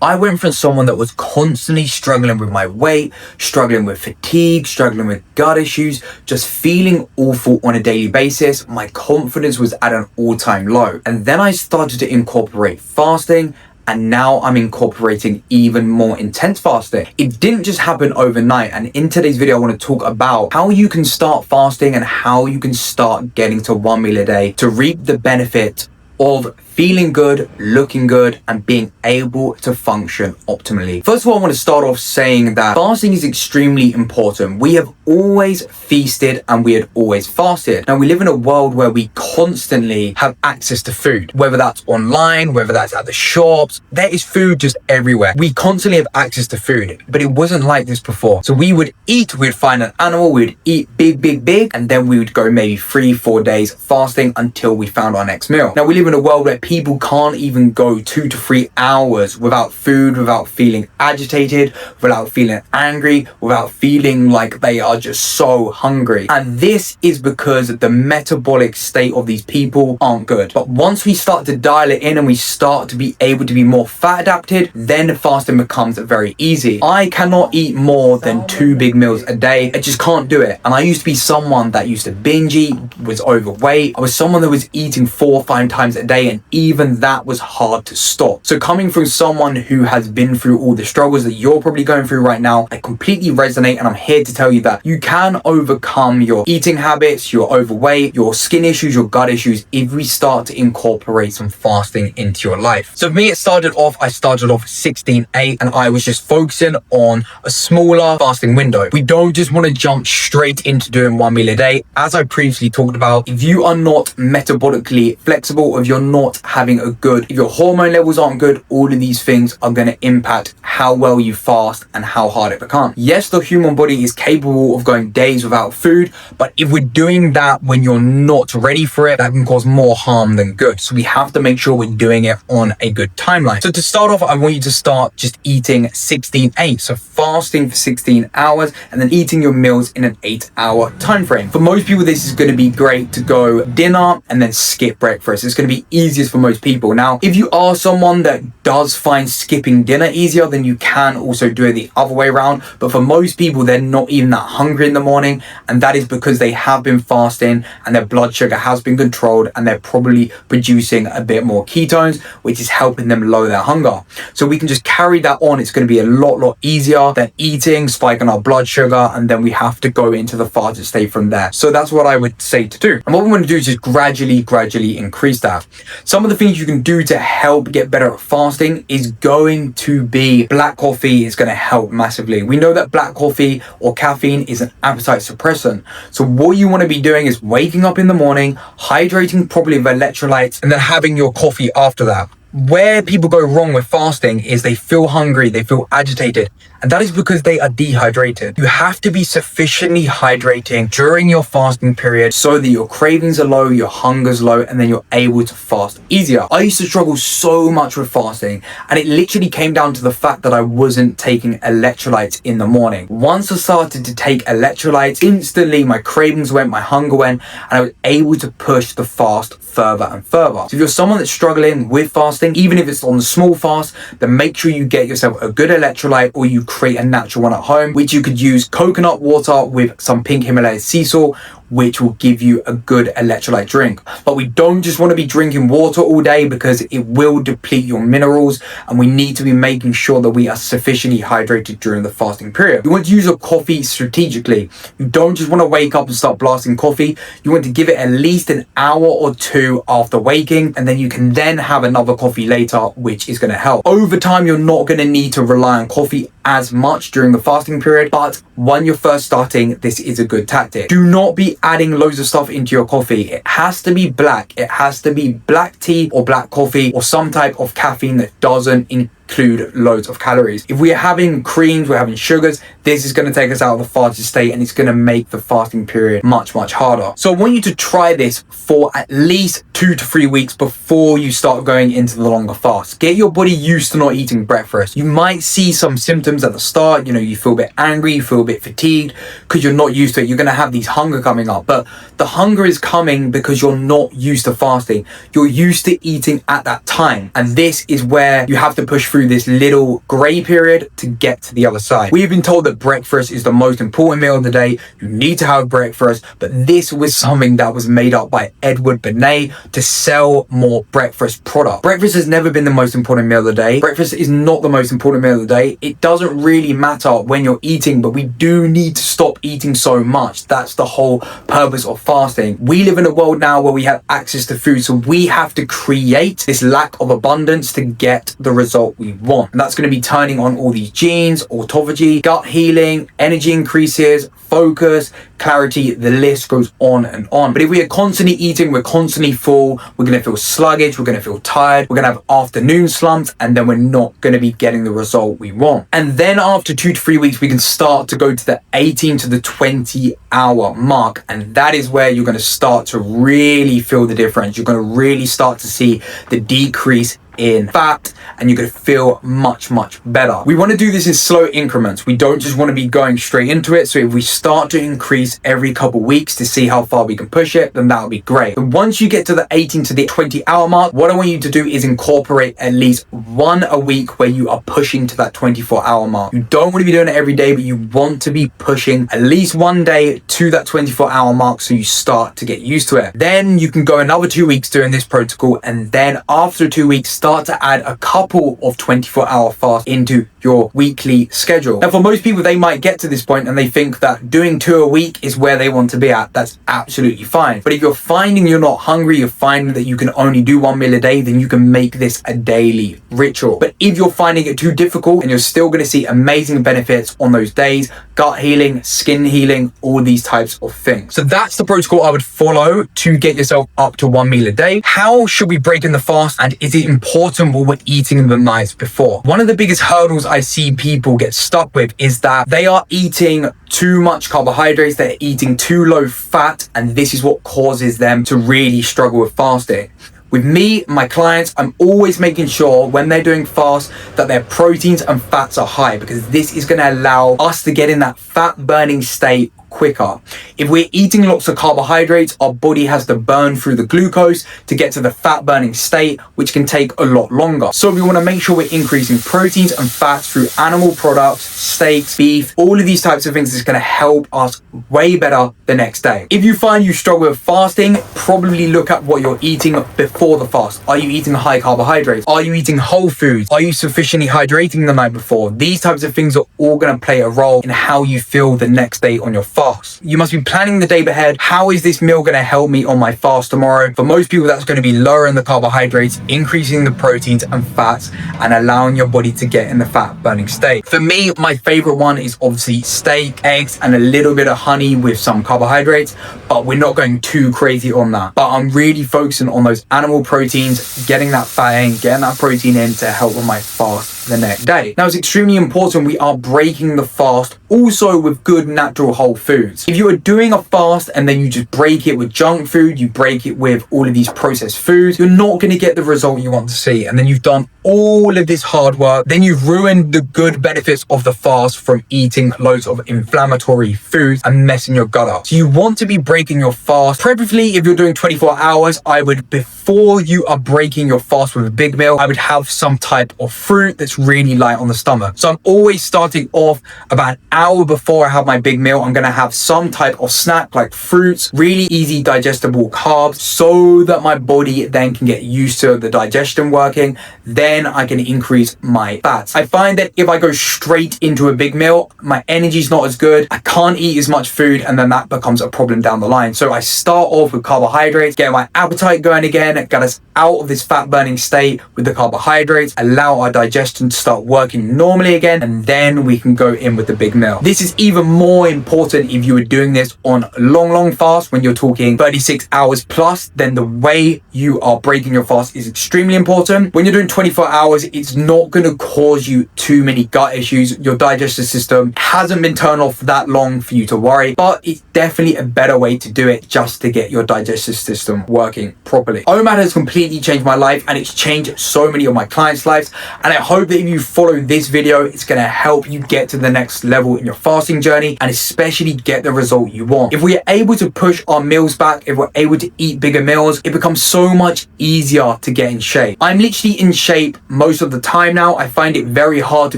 I went from someone that was constantly struggling with my weight, struggling with fatigue, struggling with gut issues, just feeling awful on a daily basis. My confidence was at an all-time low. And then I started to incorporate fasting, and now I'm incorporating even more intense fasting. It didn't just happen overnight, and in today's video I want to talk about how you can start fasting and how you can start getting to 1 meal a day to reap the benefit of feeling good, looking good, and being able to function optimally. First of all, I want to start off saying that fasting is extremely important. We have always feasted and we had always fasted. Now, we live in a world where we constantly have access to food, whether that's online, whether that's at the shops. There is food just everywhere. We constantly have access to food, but it wasn't like this before. So we would eat, we'd find an animal, we'd eat big, and then we would go maybe 3-4 days fasting until we found our next meal. Now, we live in a world where people can't even go 2 to 3 hours without food, without feeling agitated, without feeling angry, without feeling like they are just so hungry. And this is because the metabolic state of these people aren't good. But once we start to dial it in and we start to be able to be more fat adapted, then fasting becomes very easy. I cannot eat more than 2 big meals a day. I just can't do it. And I used to be someone that used to binge eat, was overweight. I was someone that was eating 4 or 5 times a day, and even that was hard to stop. So coming from someone who has been through all the struggles that you're probably going through right now, I completely resonate, and I'm here to tell you that you can overcome your eating habits, your overweight, your skin issues, your gut issues if we start to incorporate some fasting into your life. So for me, I started off 16-8, and I was just focusing on a smaller fasting window. We don't just want to jump straight into doing 1 meal a day. As I previously talked about, if you are not metabolically flexible, if you're not having if your hormone levels aren't good, all of these things are going to impact how well you fast and how hard it becomes. Yes, the human body is capable of going days without food, but if we're doing that when you're not ready for it, that can cause more harm than good. So we have to make sure we're doing it on a good timeline. So to start off, I want you to start just eating 16-8. So fasting for 16 hours and then eating your meals in an 8-hour time frame. For most people, this is going to be great to go dinner and then skip breakfast. It's going to be easiest for most people. Now, if you are someone that does find skipping dinner easier, then you can also do it the other way around. But for most people, they're not even that hungry in the morning, and that is because they have been fasting and their blood sugar has been controlled, and they're probably producing a bit more ketones, which is helping them lower their hunger. So we can just carry that on. It's going to be a lot easier than eating, spiking our blood sugar, and then we have to go into the fasted state from there. So that's what I would say to do. And what we want to do is just gradually increase that. Some of the things you can do to help get better at fasting is going to be black coffee is going to help massively. We know that black coffee or caffeine is an appetite suppressant. So what you want to be doing is waking up in the morning, hydrating properly with electrolytes, and then having your coffee after that. Where people go wrong with fasting is they feel hungry, they feel agitated, and that is because they are dehydrated. You have to be sufficiently hydrating during your fasting period so that your cravings are low, your hunger's low, and then you're able to fast easier. I used to struggle so much with fasting, and it literally came down to the fact that I wasn't taking electrolytes in the morning. Once I started to take electrolytes, instantly my cravings went, my hunger went, and I was able to push the fast further and further. So if you're someone that's struggling with fasting, even if it's on the small fast, then make sure you get yourself a good electrolyte, or you create a natural one at home, which you could use coconut water with some pink Himalayan sea salt, which will give you a good electrolyte drink. But we don't just want to be drinking water all day, because it will deplete your minerals, and we need to be making sure that we are sufficiently hydrated during the fasting period. You want to use your coffee strategically. You don't just want to wake up and start blasting coffee. You want to give it at least an hour or 2 after waking, and then you can then have another coffee later, which is going to help. Over time, you're not going to need to rely on coffee as much during the fasting period, but when you're first starting, this is a good tactic. Do not be adding loads of stuff into your coffee. It has to be black. It has to be black tea or black coffee or some type of caffeine that doesn't include loads of calories. If we're having creams, we're having sugars, this is going to take us out of the fasted state, and it's going to make the fasting period much harder. So I want you to try this for at least 2 to 3 weeks before you start going into the longer fast. Get your body used to not eating breakfast. You might see some symptoms at the start. You feel a bit angry, you feel a bit fatigued because you're not used to it. You're going to have these hunger coming up, but the hunger is coming because you're not used to fasting. You're used to eating at that time, and this is where you have to push through through this little gray period to get to the other side. We've been told that breakfast is the most important meal of the day. You need to have breakfast, but this was something that was made up by Edward Bernays to sell more breakfast product. Breakfast has never been the most important meal of the day. Breakfast is not the most important meal of the day. It doesn't really matter when you're eating, but we do need to stop eating so much. That's the whole purpose of fasting. We live in a world now where we have access to food, so we have to create this lack of abundance to get the result we want. And that's going to be turning on all these genes, autophagy, gut healing, energy increases, focus, clarity, the list goes on and on. But if we are constantly eating, we're constantly full, we're going to feel sluggish, we're going to feel tired, we're going to have afternoon slumps, and then we're not going to be getting the result we want. And then after 2 to 3 weeks, we can start to go to the 18 to the 20 hour mark. And that is where you're going to start to really feel the difference. You're going to really start to see the decrease in fat, and you're going to feel much better. We want to do this in slow increments. We don't just want to be going straight into it. So if we start to increase every couple weeks to see how far we can push it, then that would be great. But once you get to the 18 to the 20 hour mark, what I want you to do is incorporate at least one a week where you are pushing to that 24-hour mark. You don't want to be doing it every day, but you want to be pushing at least one day to that 24-hour mark so you start to get used to it. Then you can go another 2 weeks doing this protocol, and then after 2 weeks, start to add a couple of 24-hour fasts into your weekly schedule. Now, for most people, they might get to this point and they think that doing 2 a week is where they want to be at. That's absolutely fine. But if you're finding you're not hungry, you're finding that you can only do 1 meal a day, then you can make this a daily ritual. But if you're finding it too difficult, and you're still going to see amazing benefits on those days, gut healing, skin healing, all these types of things. So that's the protocol I would follow to get yourself up to 1 meal a day. How should we break in the fast, and is it important what we're eating the night before? One of the biggest hurdles I see people get stuck with is that they are eating too much carbohydrates, they're eating too low fat, and this is what causes them to really struggle with fasting. With me, my clients, I'm always making sure when they're doing fast that their proteins and fats are high, because this is going to allow us to get in that fat burning state quicker. If we're eating lots of carbohydrates, our body has to burn through the glucose to get to the fat burning state, which can take a lot longer. So we want to make sure we're increasing proteins and fats through animal products, steaks, beef, all of these types of things is going to help us way better the next day. If you find you struggle with fasting, probably look at what you're eating before the fast. Are you eating high carbohydrates? Are you eating whole foods? Are you sufficiently hydrating the night before? These types of things are all going to play a role in how you feel the next day on your fast. You must be planning the day ahead. How is this meal going to help me on my fast tomorrow? For most people, that's going to be lowering the carbohydrates, increasing the proteins and fats, and allowing your body to get in the fat burning state. For me, my favorite one is obviously steak, eggs, and a little bit of honey with some carbohydrates, but we're not going too crazy on that. But I'm really focusing on those animal proteins, getting that fat in, getting that protein in to help with my fast the next day. Now, it's extremely important we are breaking the fast also with good natural whole foods. If you are doing a fast and then you just break it with junk food, you break it with all of these processed foods, you're not going to get the result you want to see. And then you've done all of this hard work, then you've ruined the good benefits of the fast from eating loads of inflammatory foods and messing your gut up. So you want to be breaking your fast. Preferably if you're doing 24 hours, I would, before you are breaking your fast with a big meal, I would have some type of fruit that's really light on the stomach. So I'm always starting off about an hour before I have my big meal. I'm going to have some type of snack like fruits, really easy digestible carbs, so that my body then can get used to the digestion working. Then I can increase my fats. I find that if I go straight into a big meal, my energy's not as good. I can't eat as much food, and then that becomes a problem down the line. So I start off with carbohydrates, get my appetite going again, get us out of this fat burning state with the carbohydrates, allow our digestion to start working normally again, and then we can go in with the big meal. This is even more important if you were doing this on long fast, when you're talking 36 hours plus. Then the way you are breaking your fast is extremely important. When you're doing 24 hours, it's not going to cause you too many gut issues. Your digestive system hasn't been turned off that long for you to worry, but it's definitely a better way to do it just to get your digestive system working properly. OMAD has completely changed my life, and it's changed so many of my clients' lives, and I hope that if you follow this video, it's going to help you get to the next level in your fasting journey, and especially get the result you want. If we are able to push our meals back, if we're able to eat bigger meals, it becomes so much easier to get in shape. I'm literally in shape shape most of the time now. I find it very hard to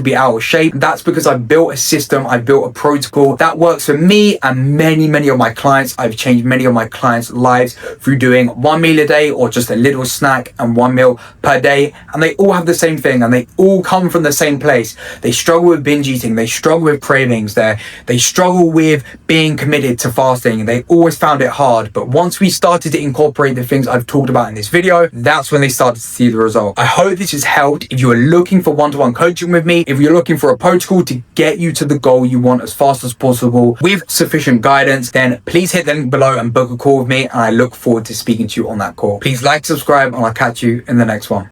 be out of shape. That's because I've built a system, I've built a protocol that works for me and many of my clients. I've changed many of my clients' lives through doing 1 meal a day or just a little snack and 1 meal per day. And they all have the same thing and they all come from the same place. They struggle with binge eating, they struggle with cravings, they struggle with being committed to fasting. They always found it hard. But once we started to incorporate the things I've talked about in this video, that's when they started to see the result. I hope this has helped. If you are looking for one-to-one coaching with me, if you're looking for a protocol to get you to the goal you want as fast as possible with sufficient guidance, then please hit the link below and book a call with me. And I look forward to speaking to you on that call. Please like, subscribe, and I'll catch you in the next one.